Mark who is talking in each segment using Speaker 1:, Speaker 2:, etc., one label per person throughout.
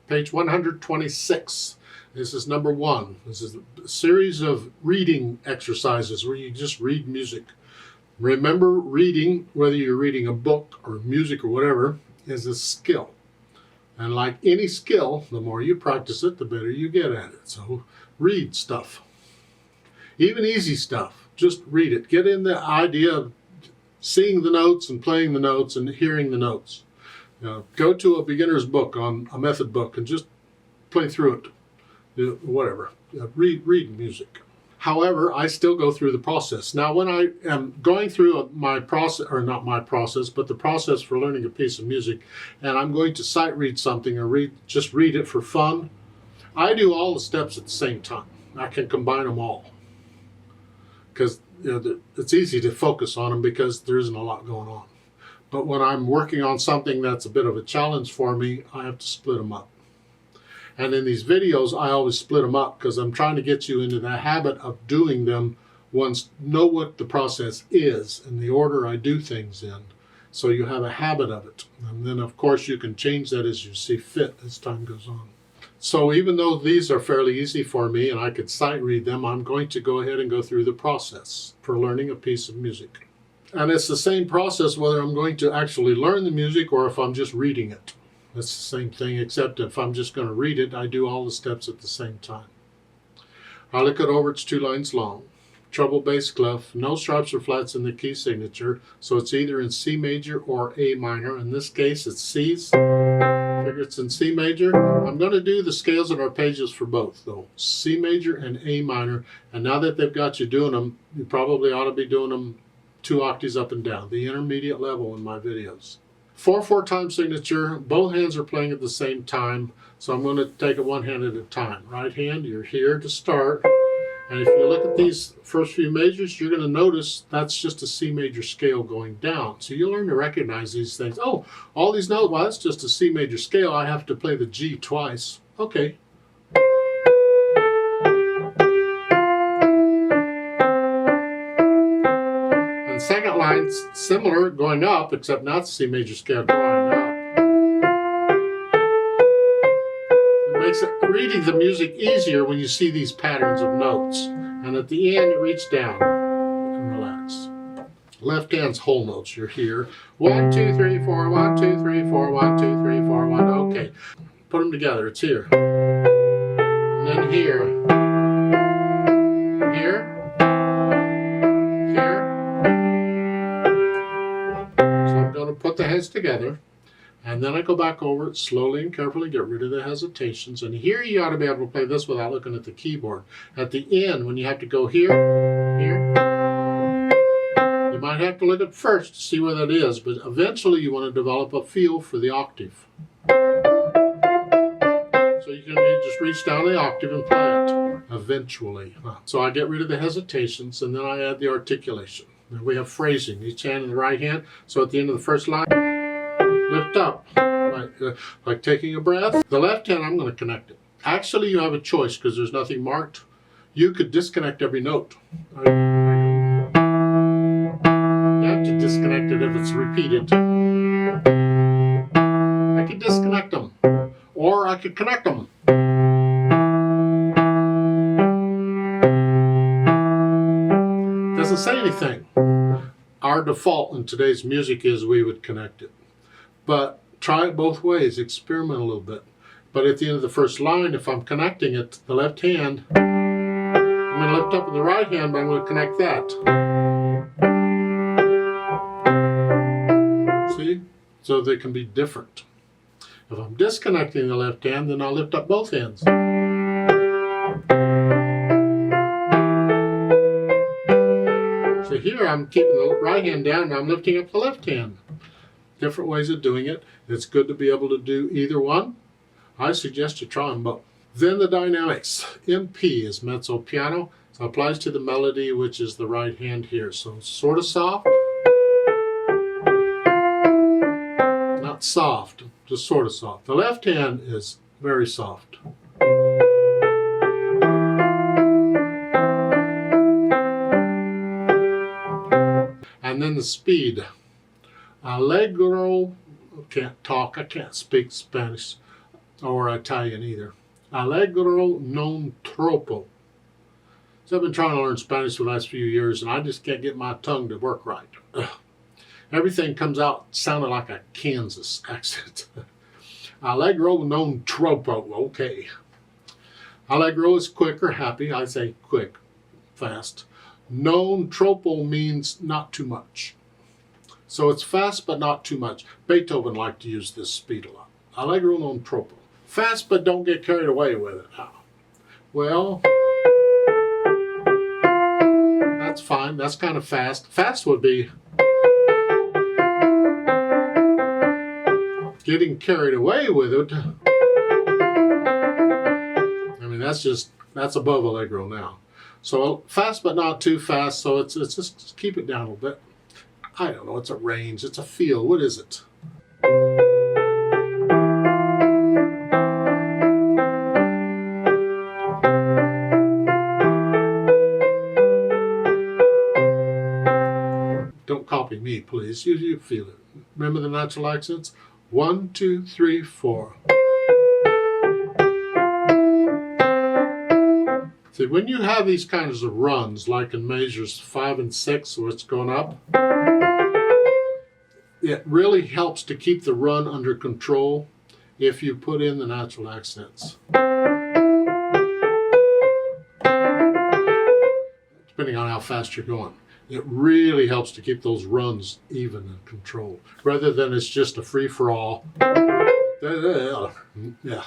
Speaker 1: page 126. This is number 1. This is a series of reading exercises where you just read music. Remember, reading, whether you're reading a book or music or whatever, is a skill. And like any skill, the more you practice it, the better you get at it. So read stuff. Even easy stuff. Just read it. Get in the idea of seeing the notes and playing the notes and hearing the notes. Go to a beginner's book, on a method book, and just play through it. Whatever. Read music. However, I still go through the process. Now, when I am going through my process, or not my process, but the process for learning a piece of music, and I'm going to sight read something or just read it for fun, I do all the steps at the same time. I can combine them all. Because it's easy to focus on them because there isn't a lot going on. But when I'm working on something that's a bit of a challenge for me, I have to split them up. And in these videos, I always split them up because I'm trying to get you into the habit of doing them once, know what the process is and the order I do things in, so you have a habit of it. And then, of course, you can change that as you see fit as time goes on. So even though these are fairly easy for me and I could sight read them, I'm going to go ahead and go through the process for learning a piece of music. And it's the same process whether I'm going to actually learn the music or if I'm just reading it. It's the same thing, except if I'm just going to read it, I do all the steps at the same time. I look it over, it's 2 lines long. Treble, bass, clef, no sharps or flats in the key signature, so it's either in C major or A minor. In this case, it's C's. Figure it's in C major. I'm going to do the scales on our pages for both, though. C major and A minor. And now that they've got you doing them, you probably ought to be doing them 2 octaves up and down, the intermediate level in my videos. 4/4 time signature, both hands are playing at the same time, so I'm going to take it one hand at a time. Right hand, you're here to start, and if you look at these first few measures, you're going to notice that's just a C major scale going down. So you'll learn to recognize these things. Oh, all these notes, well, that's just a C major scale. I have to play the G twice. Okay. And second line's similar, going up, except not the C major scale, going up. It makes reading the music easier when you see these patterns of notes. And at the end, you reach down and relax. Left hand's whole notes. You're here. 1, 2, 3, 4, 1, 2, 3, 4, 1, 2, 3, 4, 1. Okay. Put them together. It's here. And then here. Here. Here. Put the hands together, and then I go back over it slowly and carefully, get rid of the hesitations. And here you ought to be able to play this without looking at the keyboard. At the end, when you have to go here, here, you might have to look at first to see where that is, but eventually you want to develop a feel for the octave. So you can just reach down the octave and play it eventually. So I get rid of the hesitations, and then I add the articulation. We have phrasing, each hand in the right hand. So at the end of the first line, lift up, like taking a breath. The left hand, I'm going to connect it. Actually, you have a choice because there's nothing marked. You could disconnect every note. You have to disconnect it if it's repeated. I could disconnect them, or I could connect them. Doesn't say anything. Our default in today's music is we would connect it. But try it both ways, experiment a little bit. But at the end of the first line, if I'm connecting it, the left hand, I'm going to lift up with the right hand, but I'm going to connect that. See? So they can be different. If I'm disconnecting the left hand, then I'll lift up both hands. So here I'm keeping the right hand down and I'm lifting up the left hand. Different ways of doing it. It's good to be able to do either one. I suggest you try them both. Then the dynamics. MP is mezzo piano. So it applies to the melody, which is the right hand here. So sort of soft. Not soft, just sort of soft. The left hand is very soft. And then the speed. Allegro, can't talk, I can't speak Spanish. or Italian either. Allegro non troppo. So I've been trying to learn Spanish for the last few years, and I just can't get my tongue to work right. Ugh. Everything comes out sounding like a Kansas accent. Allegro non troppo. Okay. Allegro is quick or happy. I say quick, fast. Non troppo means not too much. So it's fast but not too much. Beethoven liked to use this speed a lot. Allegro non troppo. Fast but don't get carried away with it. How? Well, that's fine. That's kind of fast. Fast would be getting carried away with it. I mean, that's above Allegro now. So fast but not too fast. So it's just keep it down a little bit. I don't know. It's a range. It's a feel. What is it? Don't copy me, please. You feel it. Remember the natural accents? 1, 2, 3, 4. See, when you have these kinds of runs, like in measures 5 and 6, where it's going up, it really helps to keep the run under control if you put in the natural accents. Depending on how fast you're going. It really helps to keep those runs even and controlled, rather than it's just a free-for-all. Yeah.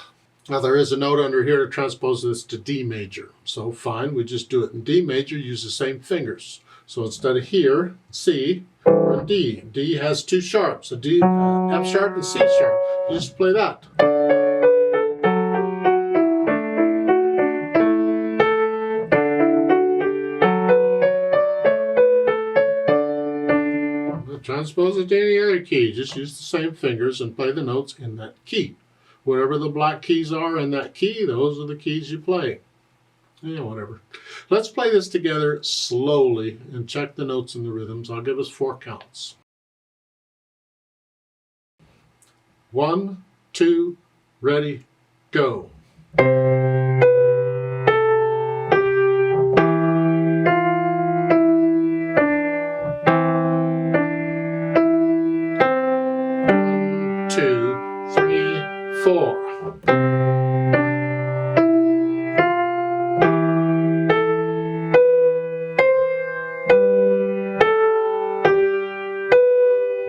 Speaker 1: Now there is a note under here to transpose this to D major. So fine, we just do it in D major, use the same fingers. So instead of here, C, we're in D. D has 2 sharps, a D, F sharp and C sharp. You just play that. Transpose it to any other key. Just use the same fingers and play the notes in that key. Whatever the black keys are in that key, those are the keys you play. Yeah, whatever. Let's play this together slowly and check the notes and the rhythms. I'll give us 4 counts. 1, 2, ready, go.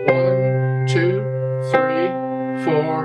Speaker 1: One, two, three, four.